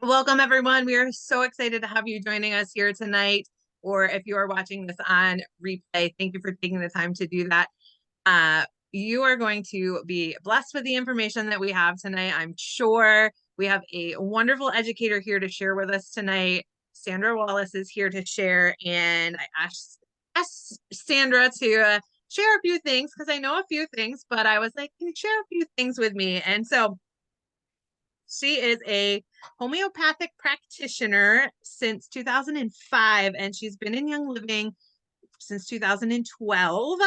Welcome, everyone. We are so excited to have you joining us here tonight, or if you are watching this on replay, thank you for taking the time to do that. You are going to be blessed with the information that we have tonight, I'm sure. We have a wonderful educator here to share with us tonight. Sandra Wallace is here to share, and I asked Sandra to share a few things because I know a few things, but I was like, can you share a few things with me? And so she is a homeopathic practitioner since 2005, and she's been in Young Living since 2012.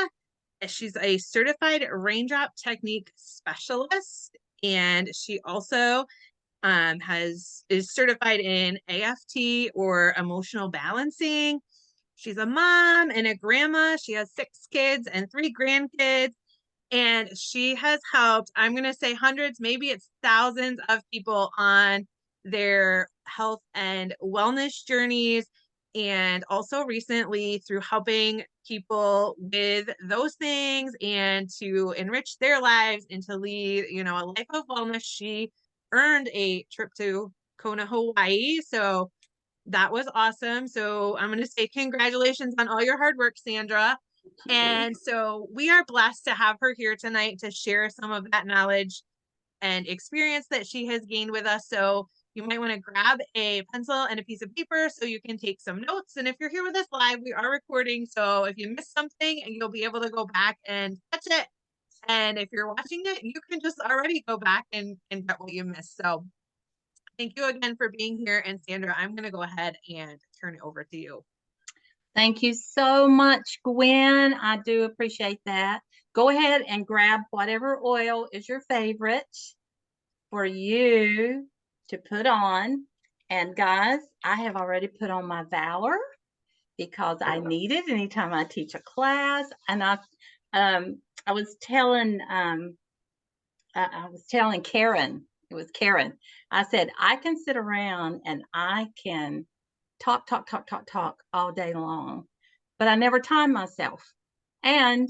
She's a certified Raindrop Technique specialist, and she also is certified in AFT or emotional balancing. She's a mom and a grandma. She has 6 kids and 3 grandkids. And she has helped, I'm going to say hundreds, maybe it's thousands of people on their health and wellness journeys. And also recently through helping people with those things and to enrich their lives and to lead, a life of wellness. She earned a trip to Kona, Hawaii. So that was awesome. So I'm going to say congratulations on all your hard work, Sandra. And so we are blessed to have her here tonight to share some of that knowledge and experience that she has gained with us. So you might want to grab a pencil and a piece of paper so you can take some notes. And if you're here with us live, we are recording. So if you miss something, and you'll be able to go back and catch it. And if you're watching it, you can just already go back and get what you missed. So thank you again for being here. And Sandra, I'm going to go ahead and turn it over to you. Thank you so much, Gwen. I do appreciate that. Go ahead and grab whatever oil is your favorite for you to put on. And guys, I have already put on my Valor because I need it anytime I teach a class. And I was telling Karen, it was Karen. I said, I can sit around and I can talk all day long, but I never time myself. And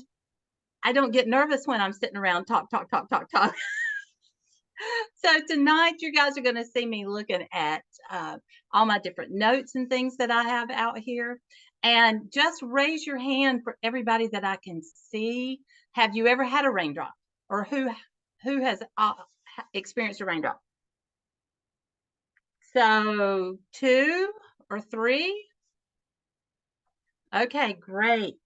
I don't get nervous when I'm sitting around talk. So tonight you guys are going to see me looking at all my different notes and things that I have out here. And just raise your hand for everybody that I can see. Have you ever had a raindrop, or who has experienced a raindrop? So 2 or 3. Okay, great.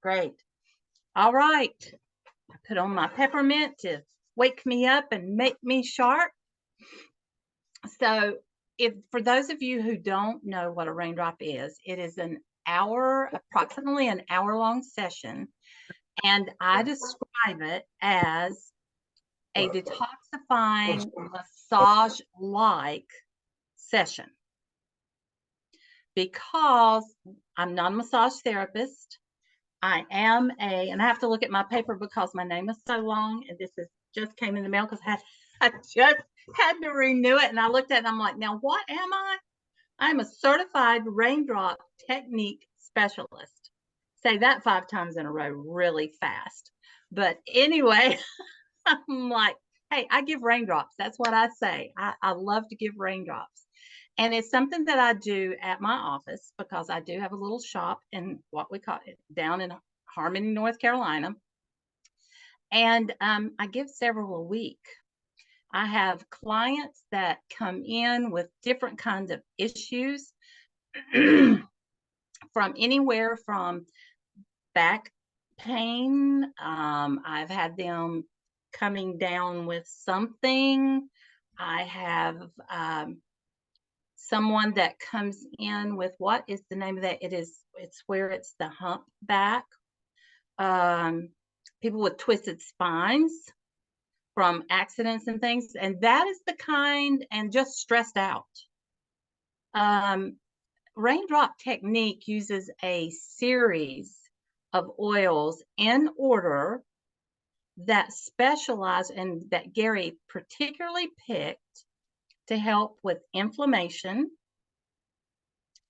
All right. I put on my peppermint to wake me up and make me sharp. So for those of you who don't know what a raindrop is, it is approximately an hour-long session. And I describe it as a detoxifying massage-like session, because I'm not a massage therapist. I am and I have to look at my paper because my name is so long, and this just came in the mail because I just had to renew it. And I looked at it and I'm like, now what am I? I'm a certified Raindrop Technique specialist. Say that 5 times in a row really fast. But anyway, I'm like, hey, I give raindrops. That's what I say. I love to give raindrops. And it's something that I do at my office because I do have a little shop in what we call it down in Harmony, North Carolina. And I give several a week. I have clients that come in with different kinds of issues from anywhere from back pain. I've had them coming down with something. I have someone that comes in with, what is the name of that? It's where it's the hump back. People with twisted spines from accidents and things. And that is the kind, and just stressed out. Raindrop Technique uses a series of oils in order that specialize and that Gary particularly picked to help with inflammation,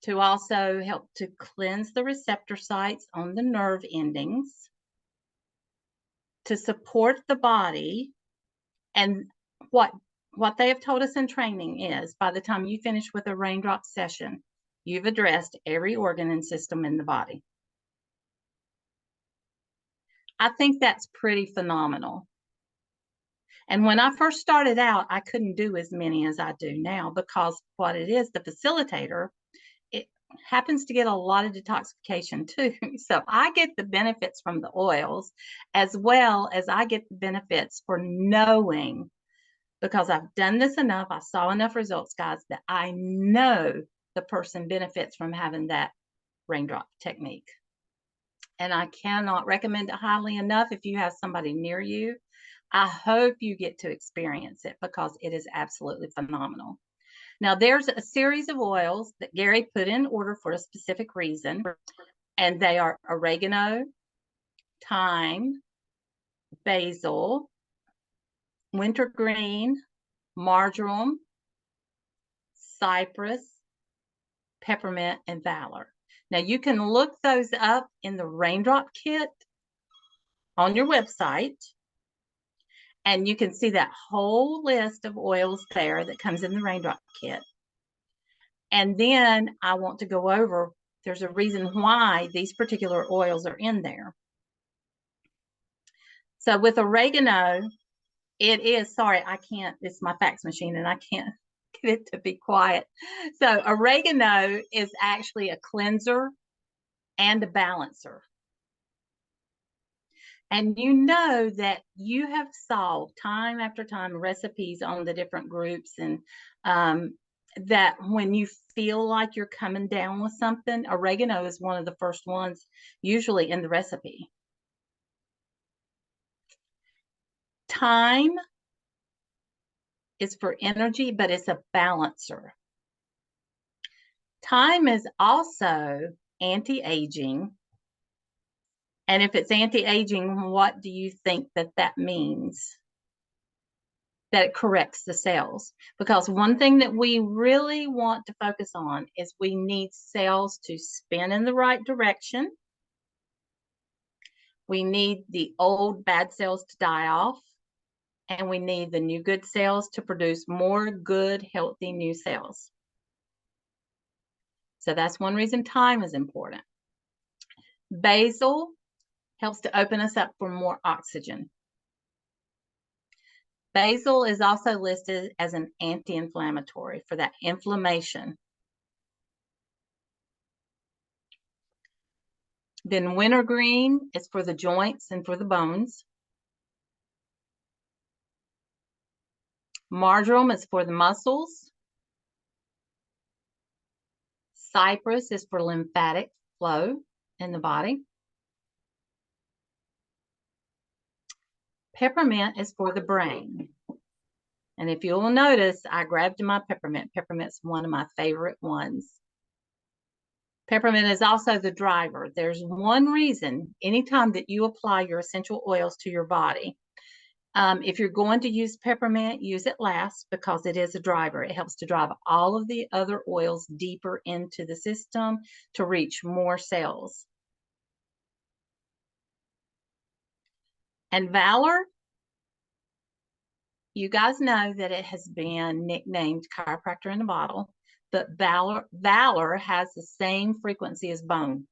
to also help to cleanse the receptor sites on the nerve endings, to support the body. And what what they have told us in training is by the time you finish with a raindrop session, you've addressed every organ and system in the body. I think that's pretty phenomenal. And when I first started out, I couldn't do as many as I do now because what it is, the facilitator, it happens to get a lot of detoxification too. So I get the benefits from the oils as well as I get the benefits for knowing, because I've done this enough, I saw enough results, guys, that I know the person benefits from having that raindrop technique. And I cannot recommend it highly enough if you have somebody near you. I hope you get to experience it because it is absolutely phenomenal. Now, there's a series of oils that Gary put in order for a specific reason, and they are oregano, thyme, basil, wintergreen, marjoram, cypress, peppermint, and valor. Now, you can look those up in the Raindrop Kit on your website, and you can see that whole list of oils there that comes in the Raindrop Kit. And then I want to go over, there's a reason why these particular oils are in there. So with oregano, it is, sorry, I can't, it's my fax machine and I can't get it to be quiet. So oregano is actually a cleanser and a balancer. And you know that you have solved time after time recipes on the different groups, and that when you feel like you're coming down with something, oregano is one of the first ones usually in the recipe. Thyme is for energy, but it's a balancer. Thyme is also anti-aging. And if it's anti-aging, what do you think that that means? That it corrects the cells. Because one thing that we really want to focus on is we need cells to spin in the right direction. We need the old bad cells to die off. And we need the new good cells to produce more good, healthy new cells. So that's one reason thyme is important. Basil helps to open us up for more oxygen. Basil is also listed as an anti-inflammatory for that inflammation. Then wintergreen is for the joints and for the bones. Marjoram is for the muscles. Cypress is for lymphatic flow in the body. Peppermint is for the brain. And if you'll notice, I grabbed my peppermint. Peppermint's one of my favorite ones. Peppermint is also the driver. There's one reason, anytime that you apply your essential oils to your body, if you're going to use peppermint, use it last because it is a driver. It helps to drive all of the other oils deeper into the system to reach more cells. And Valor, you guys know that it has been nicknamed chiropractor in a bottle, but Valor has the same frequency as bone.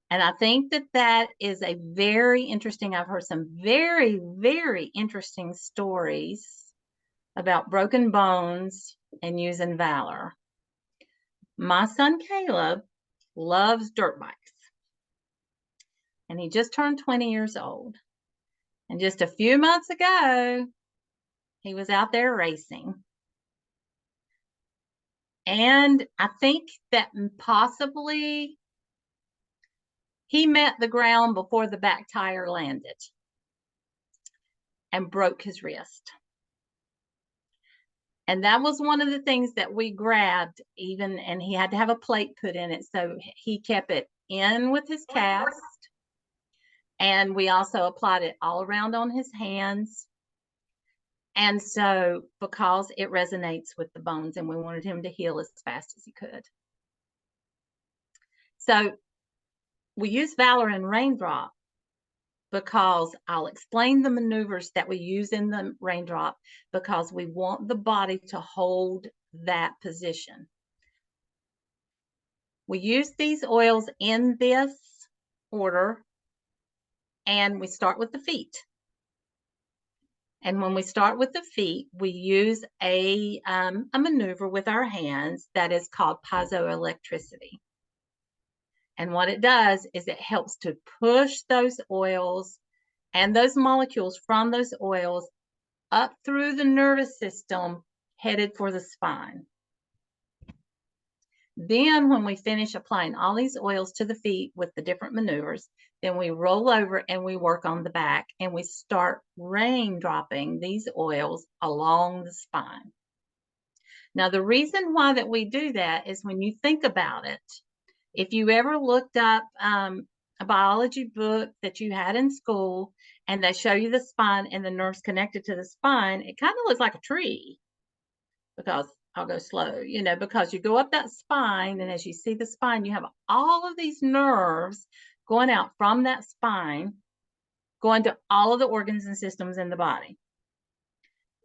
And I think that that is a very interesting, I've heard some very, very interesting stories about broken bones and using Valor. My son Caleb loves dirt bikes. And he just turned 20 years old. And just a few months ago, he was out there racing. And I think that possibly he met the ground before the back tire landed and broke his wrist. And that was one of the things that we grabbed even, and he had to have a plate put in it. So he kept it in with his cast. And we also applied it all around on his hands. And so because it resonates with the bones and we wanted him to heal as fast as he could. So we use Valor and Raindrop because I'll explain the maneuvers that we use in the raindrop because we want the body to hold that position. We use these oils in this order, and we start with the feet. And when we start with the feet, we use a maneuver with our hands that is called piezoelectricity. And what it does is it helps to push those oils and those molecules from those oils up through the nervous system headed for the spine. Then when we finish applying all these oils to the feet with the different maneuvers, then we roll over and we work on the back and we start raindropping these oils along the spine. Now, the reason why that we do that is when you think about it, if you ever looked up a biology book that you had in school and they show you the spine and the nerves connected to the spine, it kind of looks like a tree because I'll go slow, because you go up that spine, and as you see the spine, you have all of these nerves going out from that spine, going to all of the organs and systems in the body.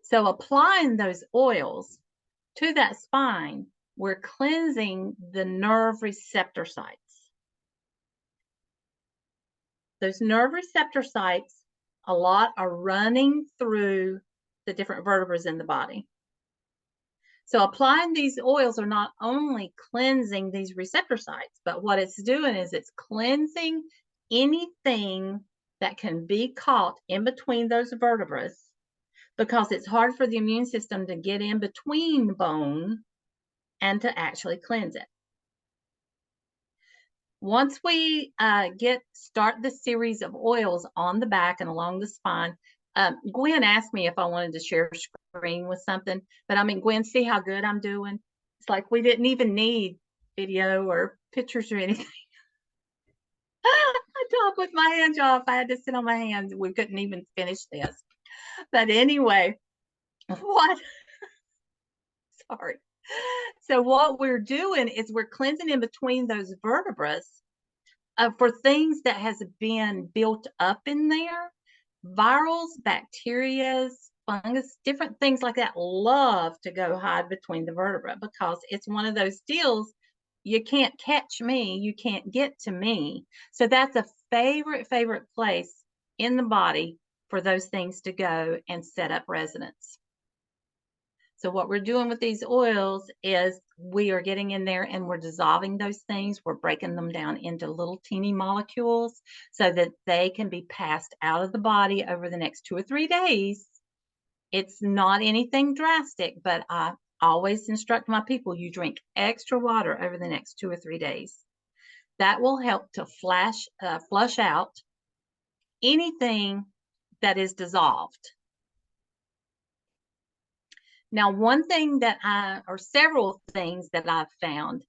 So applying those oils to that spine, we're cleansing the nerve receptor sites. Those nerve receptor sites, a lot are running through the different vertebrae in the body. So applying these oils are not only cleansing these receptor sites, but what it's doing is it's cleansing anything that can be caught in between those vertebrae, because it's hard for the immune system to get in between bone and to actually cleanse it. Once we start the series of oils on the back and along the spine, Gwen asked me if I wanted to share screen with something, but I mean, Gwen, see how good I'm doing? It's like we didn't even need video or pictures or anything. I talk with my hands off. I had to sit on my hands. We couldn't even finish this. But anyway, sorry. So what we're doing is we're cleansing in between those vertebrae for things that has been built up in there. Virals, bacteria, fungus, different things like that love to go hide between the vertebrae because it's one of those deals. You can't catch me. You can't get to me. So that's a favorite place in the body for those things to go and set up residence. So what we're doing with these oils is we are getting in there and we're dissolving those things. We're breaking them down into little teeny molecules so that they can be passed out of the body over the next 2 or 3 days. It's not anything drastic, but I always instruct my people, you drink extra water over the next 2 or 3 days. That will help to flush out anything that is dissolved. Now, one thing or several things that I've found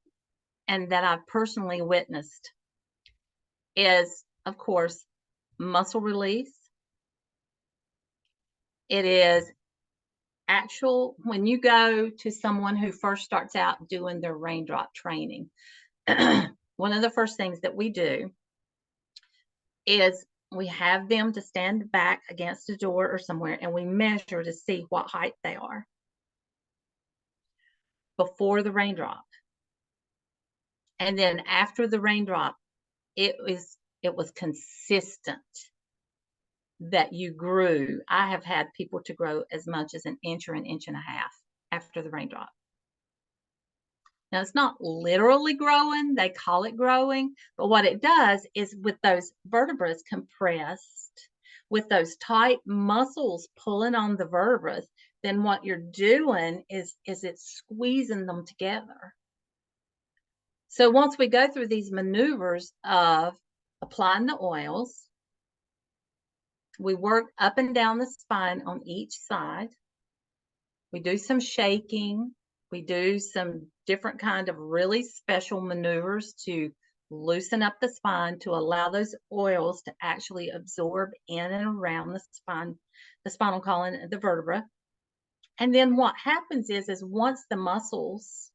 and that I've personally witnessed is, of course, muscle release. It is when you go to someone who first starts out doing their raindrop training, one of the first things that we do is we have them to stand back against a door or somewhere and we measure to see what height they are before the raindrop. And then after the raindrop, it was consistent that you grew. I have had people to grow as much as an inch or an inch and a half after the raindrop. Now, it's not literally growing. They call it growing. But what it does is with those vertebrae compressed, with those tight muscles pulling on the vertebrae, then what you're doing is it's squeezing them together. So once we go through these maneuvers of applying the oils, we work up and down the spine on each side. We do some shaking. We do some different kind of really special maneuvers to loosen up the spine to allow those oils to actually absorb in and around the spine, the spinal column, the vertebra. And then what happens is once the muscles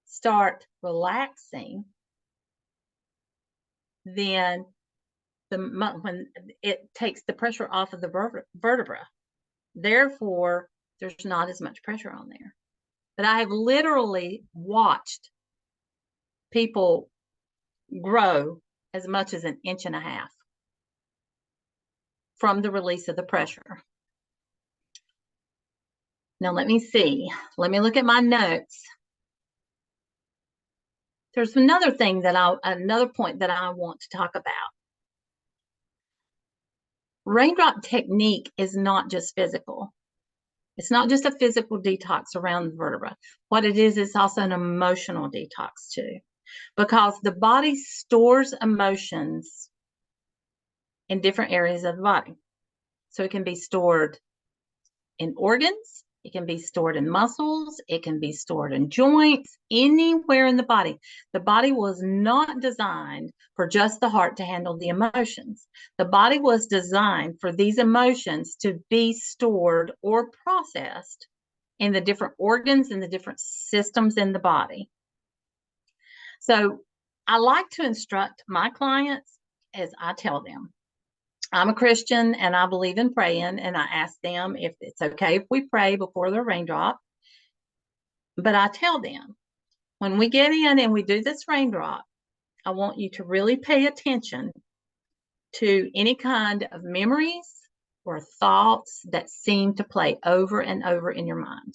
start relaxing, then when it takes the pressure off of the vertebra. Therefore, there's not as much pressure on there. But I have literally watched people grow as much as 1.5 inches from the release of the pressure. Now, let me see. Let me look at my notes. There's another point that I want to talk about. Raindrop technique is not just physical. It's not just a physical detox around the vertebra. What it is also an emotional detox too, because the body stores emotions in different areas of the body. So it can be stored in organs, it can be stored in muscles, it can be stored in joints, anywhere in the body. The body was not designed for just the heart to handle the emotions. The body was designed for these emotions to be stored or processed in the different organs and the different systems in the body. So I like to instruct my clients as I tell them, I'm a Christian and I believe in praying, and I ask them if it's okay if we pray before the raindrop. But I tell them, when we get in and we do this raindrop, I want you to really pay attention to any kind of memories or thoughts that seem to play over and over in your mind.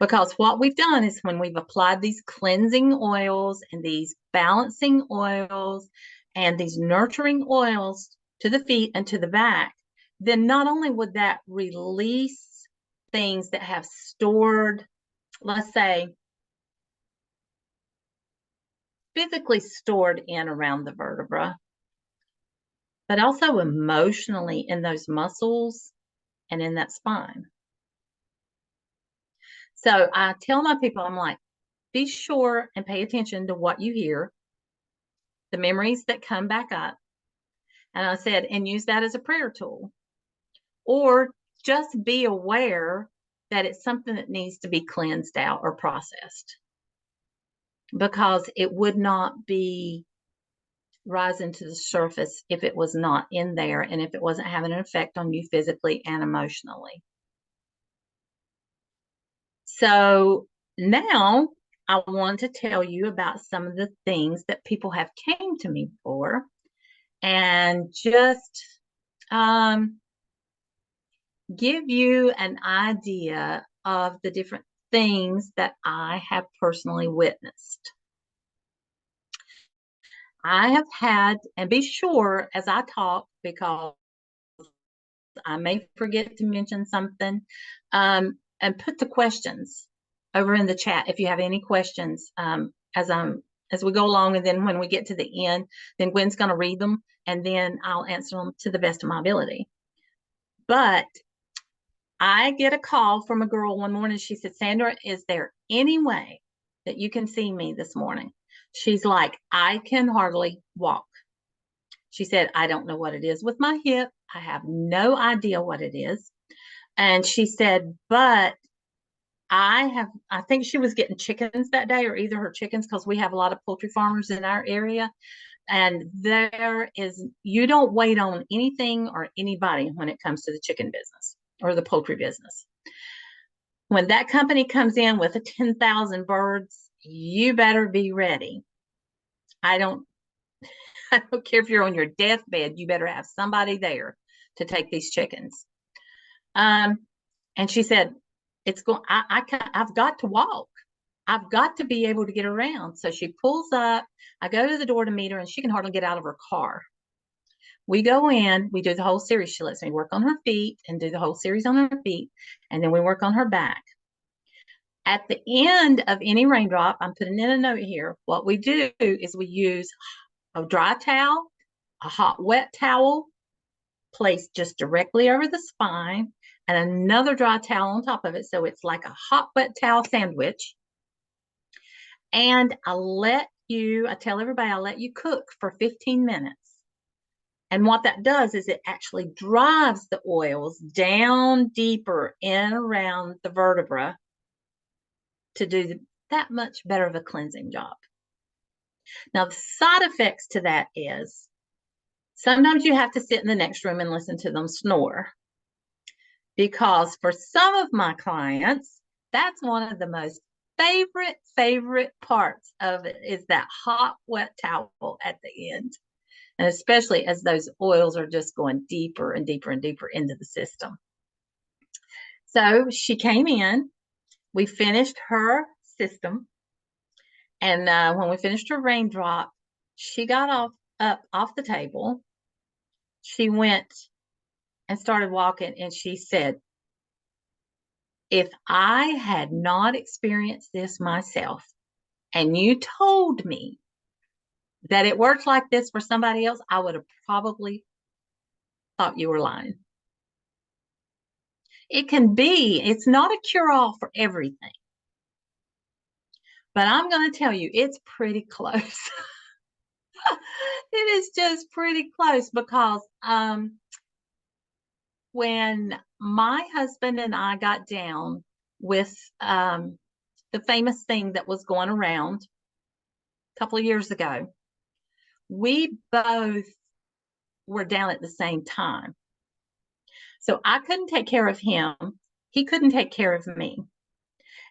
Because what we've done is when we've applied these cleansing oils and these balancing oils and these nurturing oils to the feet and to the back, then not only would that release things that have stored, let's say, physically stored in around the vertebra, but also emotionally in those muscles and in that spine. So I tell my people, I'm like, be sure and pay attention to what you hear, the memories that come back up. And I said, and use that as a prayer tool. Or just be aware that it's something that needs to be cleansed out or processed, because it would not be rising to the surface if it was not in there and if it wasn't having an effect on you physically and emotionally. So now I want to tell you about some of the things that people have came to me for, and just give you an idea of the different things that I have personally witnessed. I have had, and be sure as I talk, because I may forget to mention something, and put the questions over in the chat if you have any questions as we go along, and then when we get to the end, then Gwen's going to read them, and then I'll answer them to the best of my ability. But I get a call from a girl one morning. She said, Sandra, is there any way that you can see me this morning? She's like, I can hardly walk. She said, I don't know what it is with my hip. I have no idea what it is. And she said, but I think she was getting chickens that day, or either her chickens, because we have a lot of poultry farmers in our area. And you don't wait on anything or anybody when it comes to the chicken business or the poultry business. When that company comes in with 10,000 birds, you better be ready. I don't care if you're on your deathbed, you better have somebody there to take these chickens. And she said, I've got to walk. I've got to be able to get around. So she pulls up, I go to the door to meet her, and she can hardly get out of her car. We go in, we do the whole series. She lets me work on her feet and do the whole series on her feet. And then we work on her back. At the end of any raindrop, I'm putting in a note here. What we do is we use a dry towel, a hot, wet towel placed just directly over the spine, and another dry towel on top of it. So it's like a hot, wet towel sandwich. And I tell everybody, I let you cook for 15 minutes. And what that does is it actually drives the oils down deeper in around the vertebra to do that much better of a cleansing job. Now, the side effects to that is sometimes you have to sit in the next room and listen to them snore. Because for some of my clients, that's one of the most favorite parts of it is that hot, wet towel at the end. And especially as those oils are just going deeper and deeper and deeper into the system. So she came in, we finished her system. And when we finished her raindrop, she got up off the table. She went and started walking, and she said, if I had not experienced this myself, and you told me that it worked like this for somebody else, I would have probably thought you were lying. It's not a cure-all for everything. But I'm going to tell you, it's pretty close. It is just pretty close because when my husband and I got down with the famous thing that was going around a couple of years ago, we both were down at the same time. So I couldn't take care of him. He couldn't take care of me.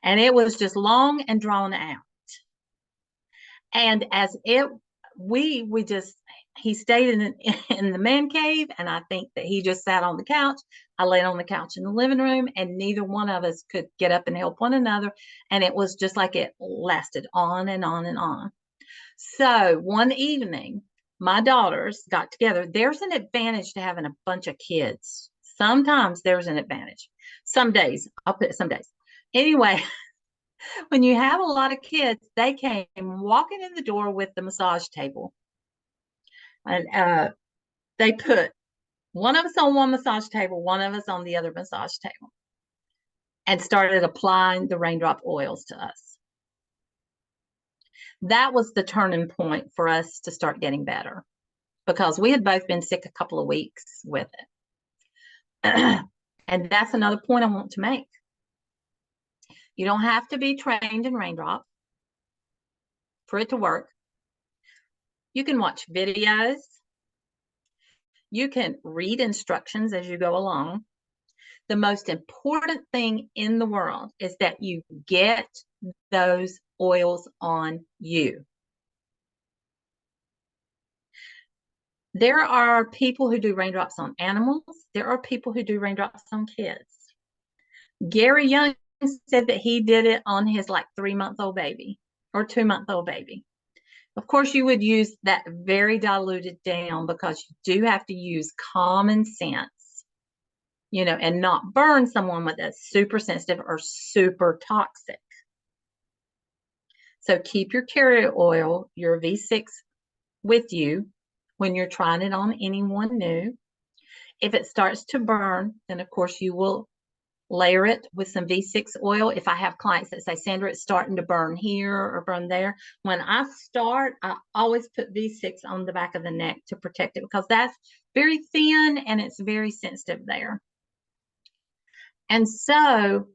And it was just long and drawn out. And he stayed in the man cave, and I think that he just sat on the couch. I laid on the couch in the living room, and neither one of us could get up and help one another. And it was just like it lasted on and on and on. So one evening, my daughters got together. There's an advantage to having a bunch of kids. Sometimes there's an advantage. Some days, I'll put it some days. Anyway, when you have a lot of kids, they came walking in the door with the massage table. And they put one of us on one massage table, one of us on the other massage table, and started applying the raindrop oils to us. That was the turning point for us to start getting better, because we had both been sick a couple of weeks with it. And that's another point I want to make. You don't have to be trained in raindrop for it to work. You can watch videos. You can read instructions as you go along. The most important thing in the world is that you get those oils on you. There are people who do raindrops on animals. There are people who do raindrops on kids. Gary Young said that he did it on his 3-month-old baby or 2-month-old baby. Of course, you would use that very diluted down, because you do have to use common sense, and not burn someone with a super sensitive or super toxic. So keep your carrier oil, your V6, with you when you're trying it on anyone new. If it starts to burn, then of course you will layer it with some V6 oil. If I have clients that say, Sandra, it's starting to burn here or burn there, when I start, I always put V6 on the back of the neck to protect it, because that's very thin and it's very sensitive there. And so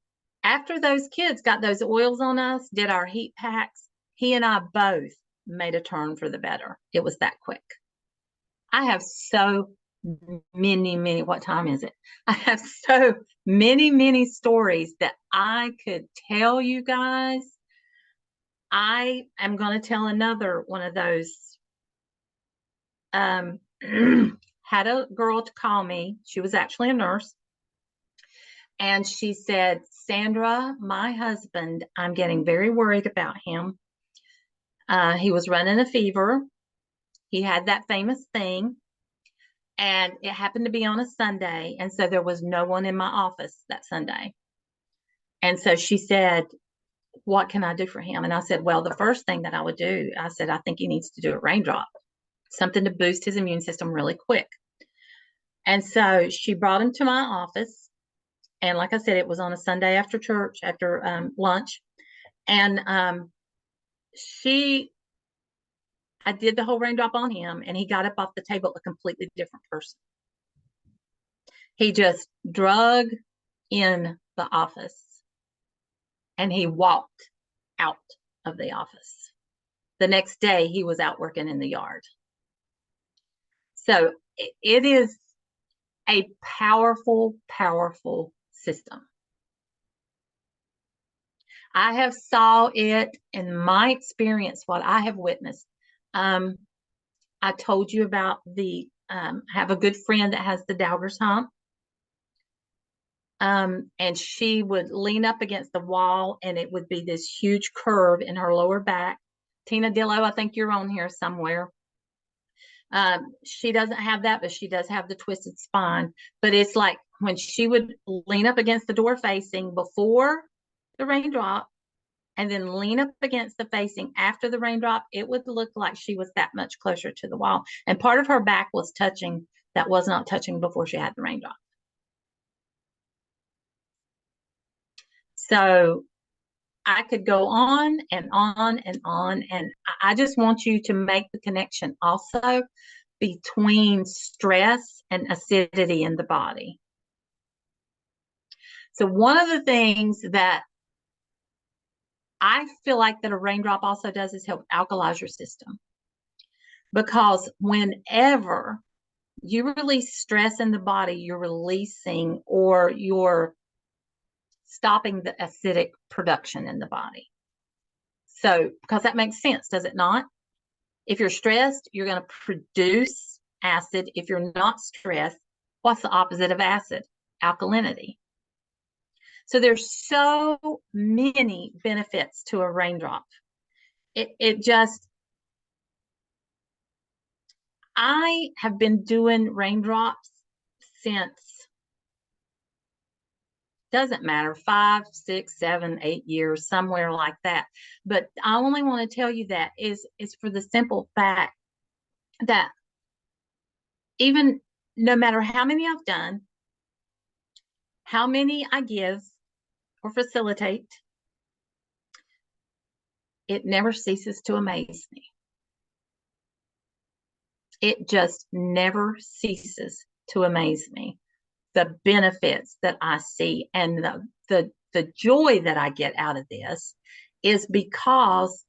after those kids got those oils on us, did our heat packs, he and I both made a turn for the better. It was that quick. I have so many, what time is it? I have so many stories that I could tell you guys. I am going to tell another one of those. Had a girl to call me. She was actually a nurse. And she said, Sandra, my husband, I'm getting very worried about him. He was running a fever. He had that famous thing. And it happened to be on a Sunday. And so there was no one in my office that Sunday. And so she said, what can I do for him? And I said, well, the first thing that I would do, I said, I think he needs to do a raindrop, something to boost his immune system really quick. And so she brought him to my office. And like I said, it was on a Sunday after church, after lunch. And I did the whole raindrop on him, and he got up off the table a completely different person. He just drug in the office, and he walked out of the office. the next day he was out working in the yard. So it is a powerful, powerful system. I have saw it in my experience, what I have witnessed. I told you about the, have a good friend that has the Dowger's hump. And she would lean up against the wall and it would be this huge curve in her lower back. Tina Dillo, I think you're on here somewhere. She doesn't have that, but she does have the twisted spine. But it's like when she would lean up against the door facing before the raindrop and then lean up against the facing after the raindrop, it would look like she was that much closer to the wall. And part of her back was touching that was not touching before she had the raindrop. So I could go on and on and on. And I just want you to make the connection also between stress and acidity in the body. So one of the things that I feel like that a raindrop also does is help alkalize your system. Because whenever you release stress in the body, you're releasing or you're stopping the acidic production in the body. So, because that makes sense, does it not? If you're stressed, you're going to produce acid. If you're not stressed, what's the opposite of acid? Alkalinity. So there's so many benefits to a raindrop. It just, I have been doing raindrops since, doesn't matter, 5, 6, 7, 8 years, somewhere like that. But I only want to tell you that is for the simple fact that even no matter how many I've done, how many I give or facilitate, it never ceases to amaze me. It just never ceases to amaze me. The benefits that I see and the joy that I get out of this is because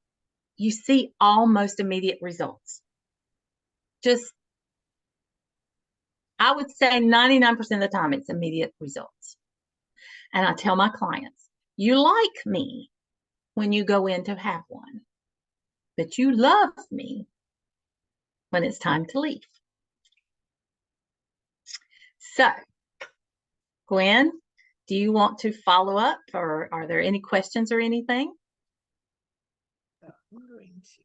you see almost immediate results. Just, I would say 99% of the time it's immediate results. And I tell my clients, you like me when you go in to have one, but you love me when it's time to leave. So, Gwen, do you want to follow up, or are there any questions or anything? I'm going to.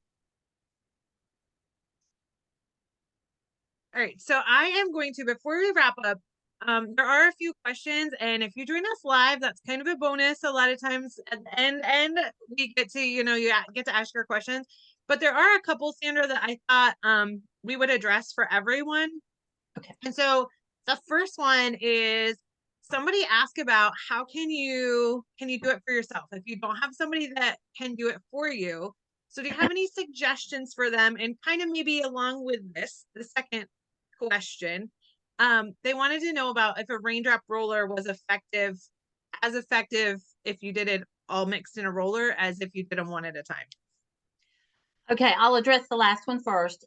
All right, so I am going to, before we wrap up, there are a few questions, and if you join us live, that's kind of a bonus. A lot of times at the end we get to, you get to ask your questions, but there are a couple, Sandra, that I thought we would address for everyone. Okay. And so the first one is somebody asked about how can you do it for yourself if you don't have somebody that can do it for you. So do you have any suggestions for them? And kind of maybe along with this, the second question, they wanted to know about if a raindrop roller was as effective if you did it all mixed in a roller as if you did them one at a time. Okay, I'll address the last one first.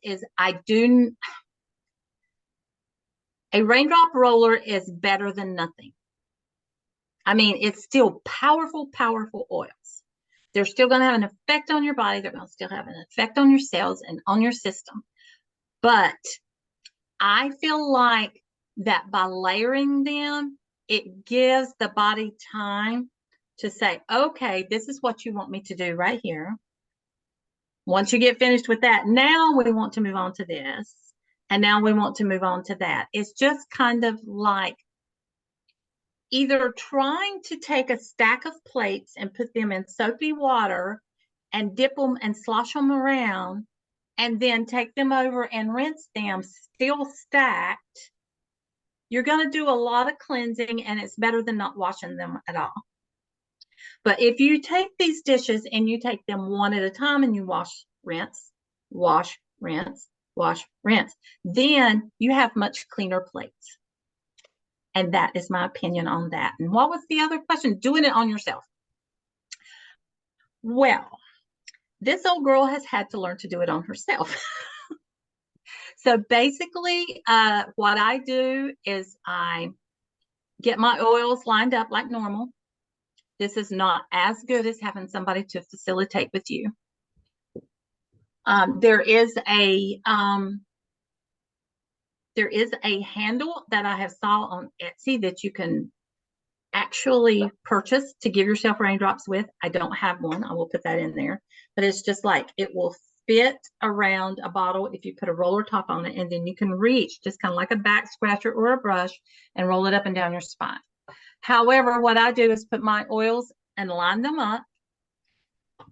A raindrop roller is better than nothing. I mean, it's still powerful, powerful oils. They're still going to have an effect on your body. They're going to still have an effect on your cells and on your system. But I feel like that by layering them, it gives the body time to say, okay, this is what you want me to do right here. Once you get finished with that, now we want to move on to this. And now we want to move on to that. It's just kind of like either trying to take a stack of plates and put them in soapy water and dip them and slosh them around and then take them over and rinse them still stacked. You're going to do a lot of cleansing, and it's better than not washing them at all. But if you take these dishes and you take them one at a time and you wash, rinse, wash, rinse, wash, rinse, then you have much cleaner plates. And that is my opinion on that. And what was the other question? Doing it on yourself. Well, this old girl has had to learn to do it on herself. So basically, what I do is I get my oils lined up like normal. This is not as good as having somebody to facilitate with you. There is a handle that I have saw on Etsy that you can actually purchase to give yourself raindrops with. I don't have one. I will put that in there. But it's just like it will fit around a bottle if you put a roller top on it, and then you can reach just kind of like a back scratcher or a brush and roll it up and down your spine. However, what I do is put my oils and line them up.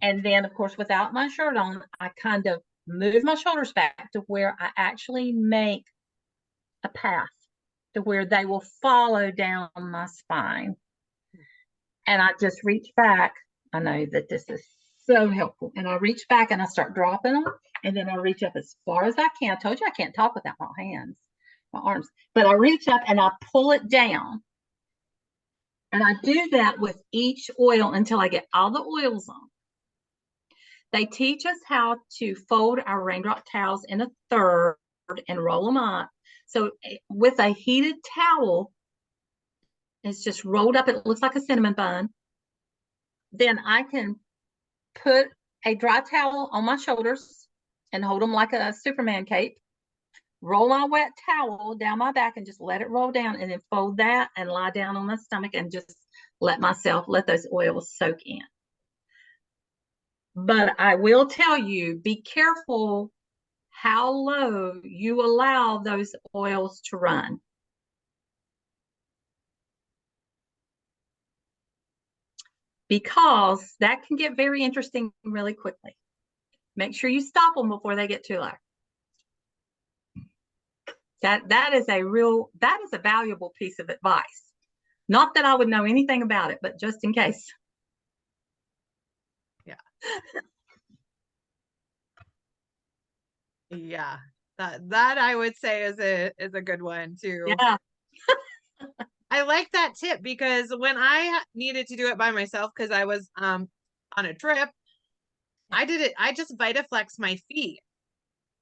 And then, of course, without my shirt on, I kind of move my shoulders back to where I actually make a path to where they will follow down my spine. And I just reach back. I know that this is so helpful. And I reach back and I start dropping them. And then I reach up as far as I can. I told you I can't talk without my hands, my arms. But I reach up and I pull it down. And I do that with each oil until I get all the oils on. They teach us how to fold our raindrop towels in a third and roll them up. So with a heated towel, it's just rolled up. It looks like a cinnamon bun. Then I can put a dry towel on my shoulders and hold them like a Superman cape. Roll my wet towel down my back and just let it roll down, and then fold that and lie down on my stomach and just let those oils soak in. But I will tell you, be careful how low you allow those oils to run. Because that can get very interesting really quickly. Make sure you stop them before they get too low. That is a valuable piece of advice. Not that I would know anything about it, but just in case. Yeah. Yeah. That I would say is a good one too. Yeah. I like that tip because when I needed to do it by myself, because I was on a trip, I did it. I just Vitaflex my feet.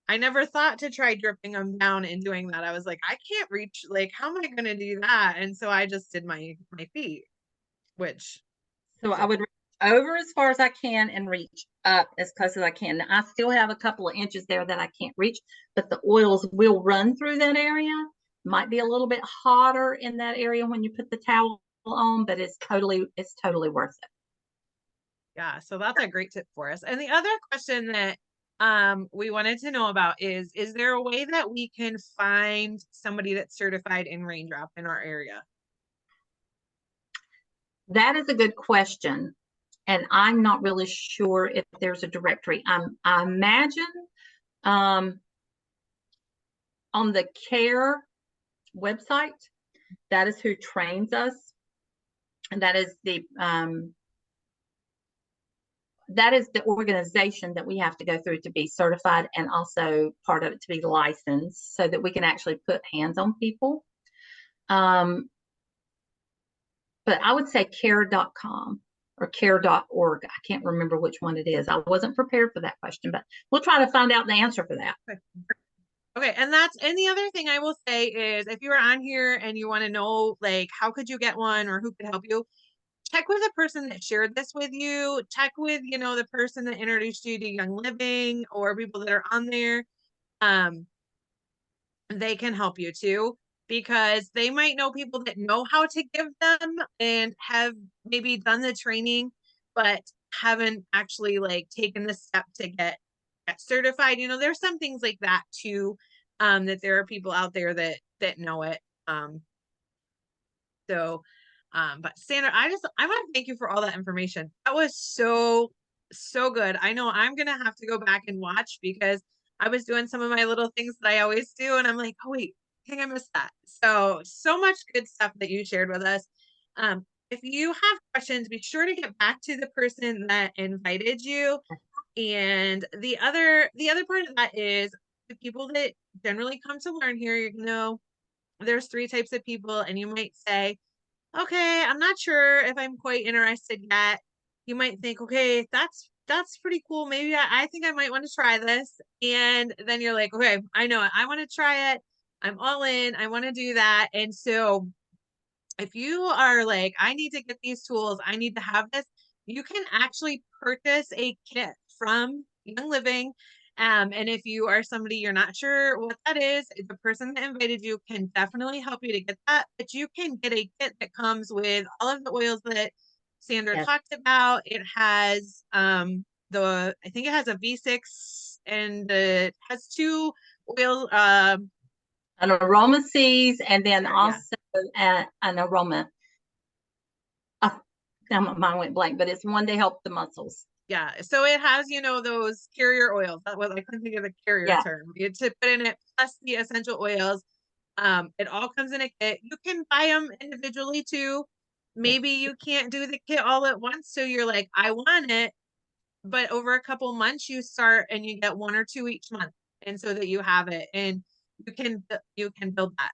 I never thought to try dripping them down and doing that. I was like, I can't reach, like, how am I going to do that? And so I just did my feet, which. So I would reach over as far as I can and reach up as close as I can. Now, I still have a couple of inches there that I can't reach, but the oils will run through that area. Might be a little bit hotter in that area when you put the towel on, but it's totally worth it. Yeah, so that's a great tip for us. And the other question that we wanted to know about is there a way that we can find somebody that's certified in Raindrop in our area? That is a good question. And I'm not really sure if there's a directory. I imagine on the CARE website, that is who trains us. And that is the organization that we have to go through to be certified, and also part of it to be licensed so that we can actually put hands on people. But I would say care.com or care.org. I can't remember which one it is. I wasn't prepared for that question, but we'll try to find out the answer for that. Okay, and the other thing I will say is if you are on here and you want to know, like, how could you get one or who could help you, check with the person that shared this with you. Check with, the person that introduced you to Young Living or people that are on there. They can help you too, because they might know people that know how to give them and have maybe done the training, but haven't actually like taken the step to get certified. There's some things like that too, that there are people out there that know it. But Sandra, I want to thank you for all that information. That was so good. I know I'm gonna have to go back and watch because I was doing some of my little things that I always do, and I'm like, oh wait, I think I missed that. So much good stuff that you shared with us. If you have questions, be sure to get back to the person that invited you. And the other part of that is the people that generally come to learn here, there's 3 types of people, and you might say, okay, I'm not sure if I'm quite interested yet. You might think, okay, that's that's pretty cool. Maybe I think I might want to try this. And then you're like, okay, I know it. I want to try it. I'm all in. I want to do that. And so if you are like, I need to get these tools, I need to have this, you can actually purchase a kit from Young Living. And if you are somebody you're not sure what that is, the person that invited you can definitely help you to get that. But you can get a kit that comes with all of the oils that Sandra Yes. talked about. It has I think it has a V6 and it has two oil An aroma seeds and then yeah. also an aroma. Mine went blank, but it's one to help the muscles. Yeah, so it has, those carrier oils. That was I couldn't think of the carrier Yeah. term. You to put in it plus the essential oils. It all comes in a kit. You can buy them individually too. Yes. Maybe you can't do the kit all at once, so you're like, I want it, but over a couple months you start and you get one or two each month, and so that you have it, and you can build that.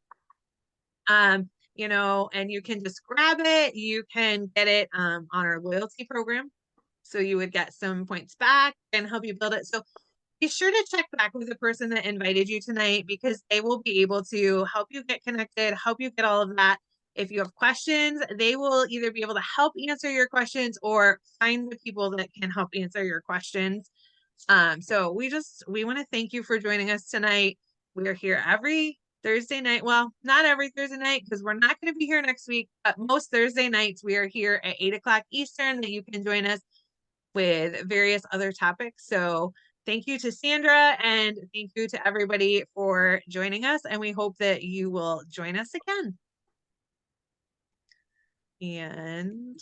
And you can just grab it. You can get it on our loyalty program. So you would get some points back and help you build it. So be sure to check back with the person that invited you tonight because they will be able to help you get connected, help you get all of that. If you have questions, they will either be able to help answer your questions or find the people that can help answer your questions. So we want to thank you for joining us tonight. We are here every Thursday night. Well, not every Thursday night because we're not going to be here next week, but most Thursday nights we are here at 8 o'clock Eastern that you can join us with various other topics. So thank you to Sandra and thank you to everybody for joining us. And we hope that you will join us again. And